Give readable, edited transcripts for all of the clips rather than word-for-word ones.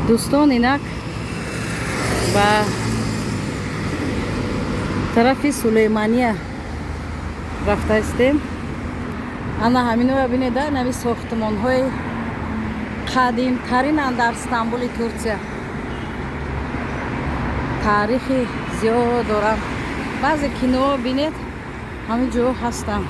دوستان اینک با طرف سلیمانیه رفته استیم. انا همینو ببینید، نمی ساختمان های قدیم ترین در استانبول ترکیه. تاریخی زیاد دارم. بعضی کینو بینید همین جو هستم.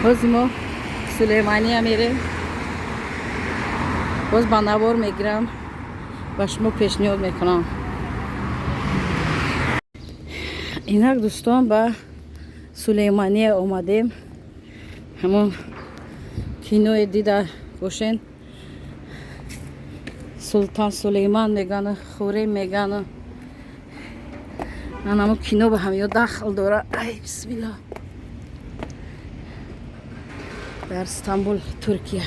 باز ما سلیمانیه میریم. باز با نوار میگیرم و شما پیشنهاد میکنم. اینک دوستان با سلیمانیه اومدیم. همون کینوی دیده باشین. سلطان سلیمان میگن، خوری میگن. من همون کینو به همیو داخل داره. ای بسم الله. در استانبول ترکیه.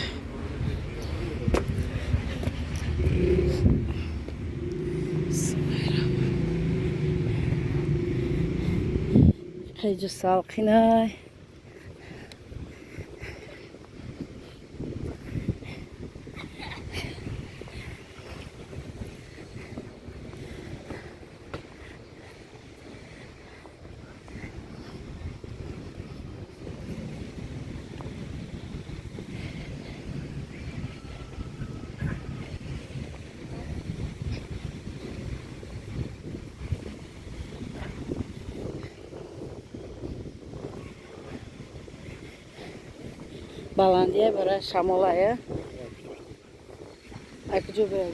خیلی سالقینه. Balandiye برای شمالایه. اکجو برای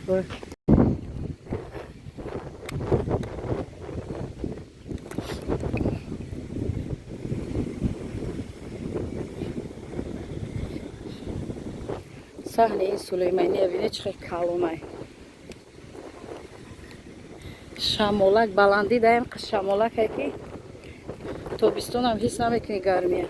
بر صحنه سلیمانیه بینه چقدر کالونای. شمالک بلندی دایم قش شمالک هکی تابستون هم حس نمیکنی گرمیه.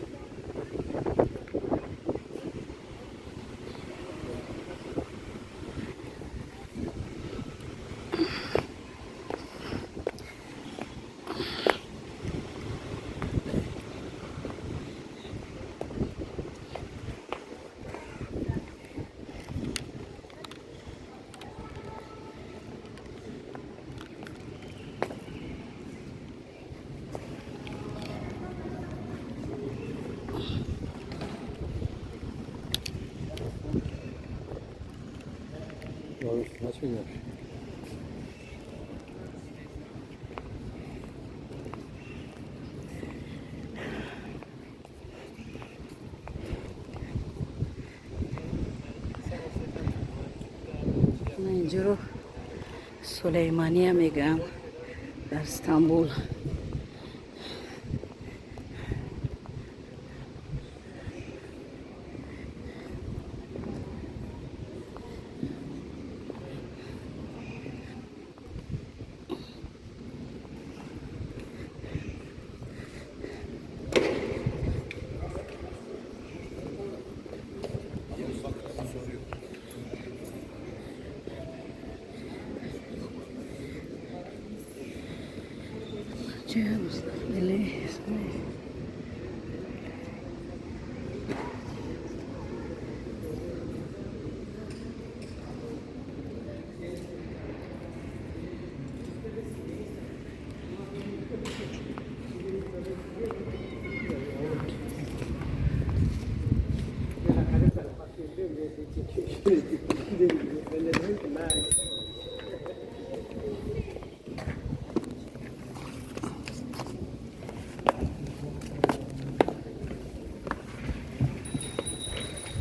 Maç mı yapmış? اینجا سلیمانیه میگم در استانبول.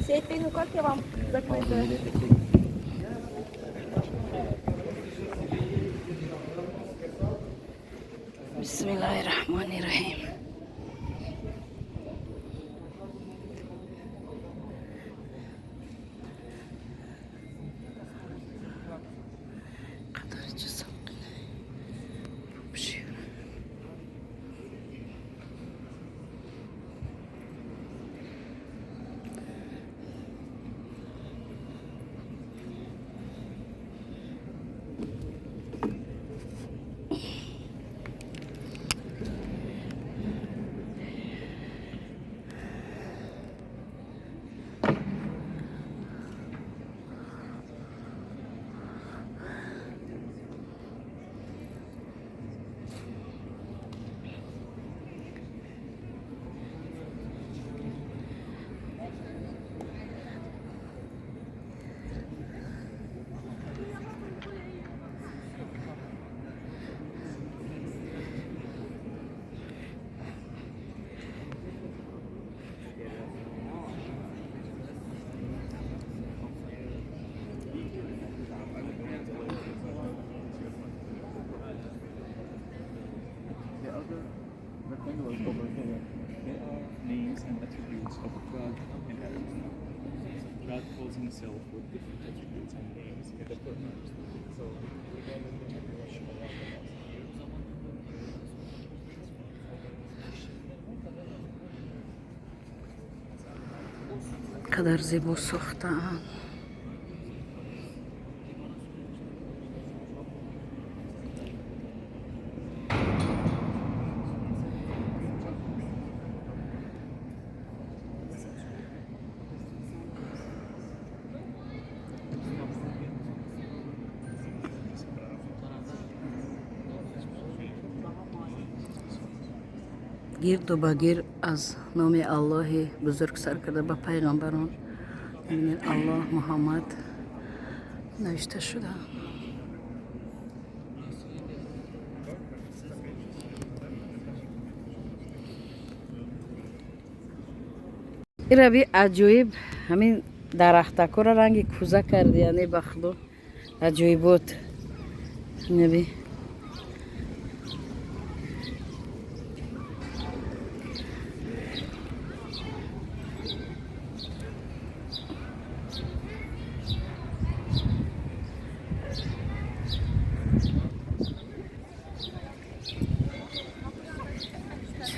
Seyit ну как я вам закрыта? Bismillahirrahmanirrahim. When we look over here, there are names and attributes of God and Adam. God calls himself with different attributes and names in the Quran. So, قدر زیبا ساختن. گرد و بگیر از نام الله بزرگ سر کرده به پیغمبران. ببینید الله محمد نوشته شده. این روی عجایب همین درختکو را رنگ کوزه کرده، یعنی بخلو عجایب بود. نبی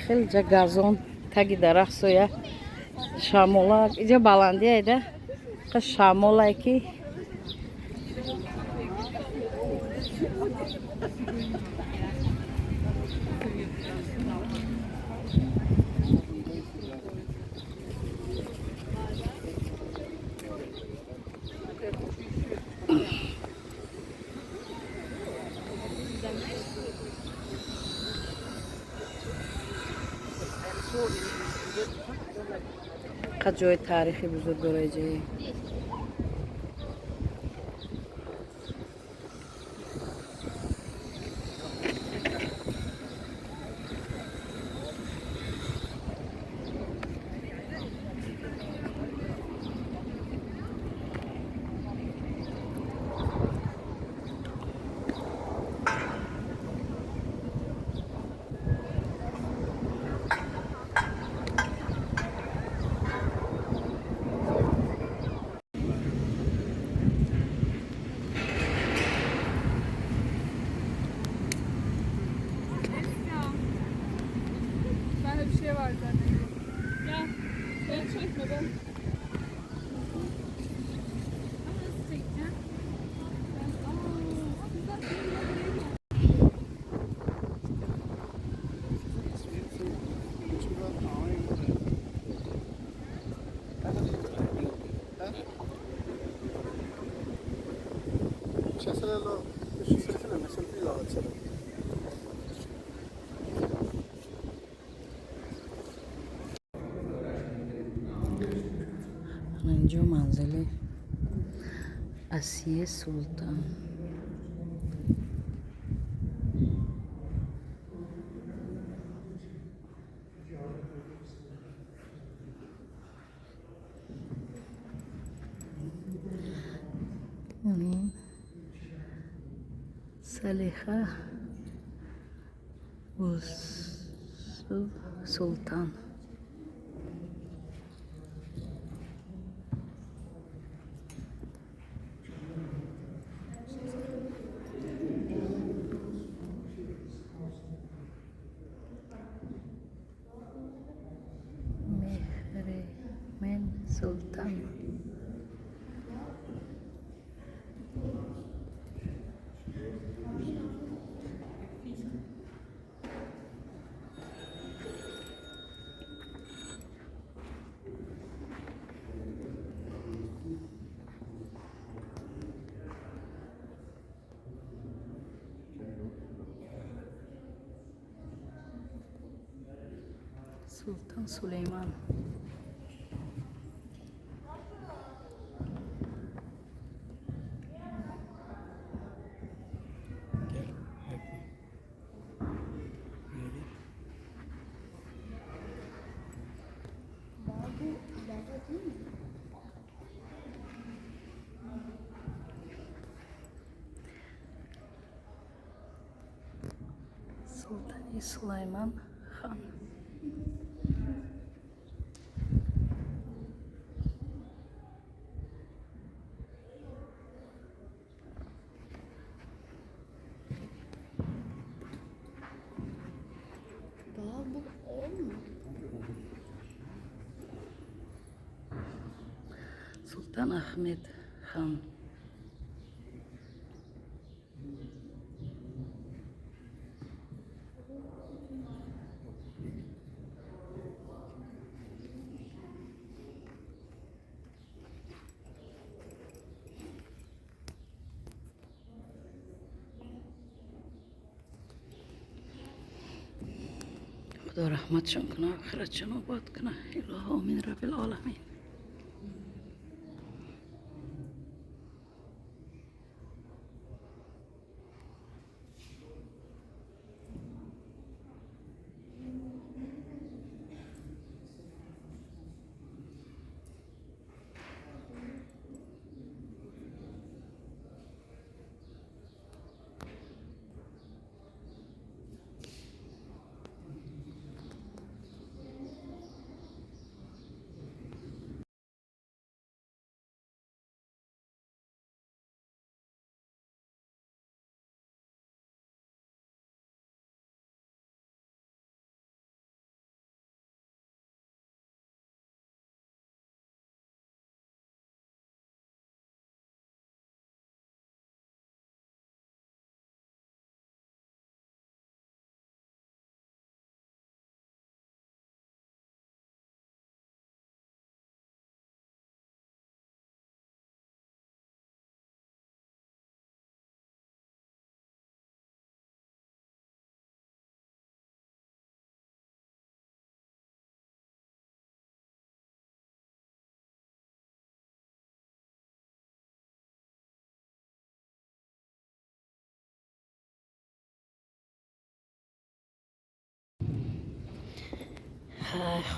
خیلی جا گازون تاگی درخت سویا شامولا اینجا بلندی ایده که شامولا کی جای تاریخی بزرگ داره جایی. Bir şey var zaten. Gel. Beni çekme ben. Nasıl çekeceğim? اینجا منزل اسیه سلطان. سلیخه و سلطان. من سلطان. سلطان سلیمان. Sultan Süleyman Han. Baba olma. Sultan Ahmet Han. خدا رحمتشون کنه، آخرتشون آباد کنه. اله آمین رب العالمین.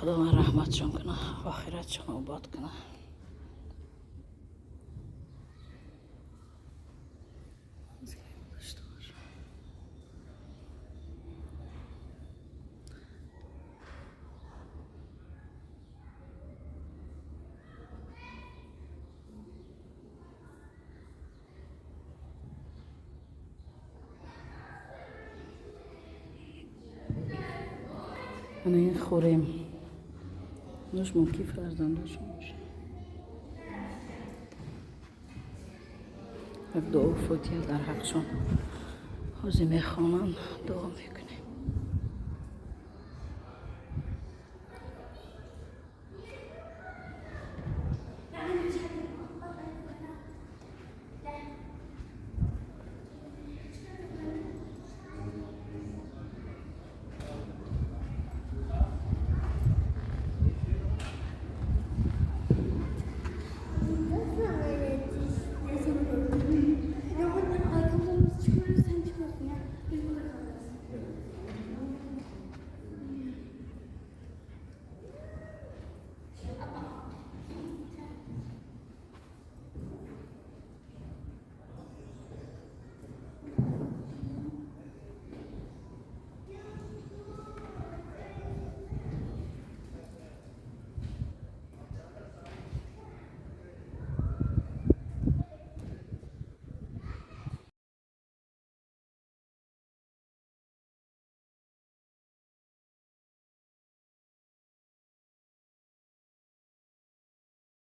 خدا من رحمتشون کنه، آخرتشون آباد کنه. من این خوریم نوش ممکی فرزندشون باشه. یک دعا فوتیه در حقشون حاضی میخوانن، دعا میکنیم.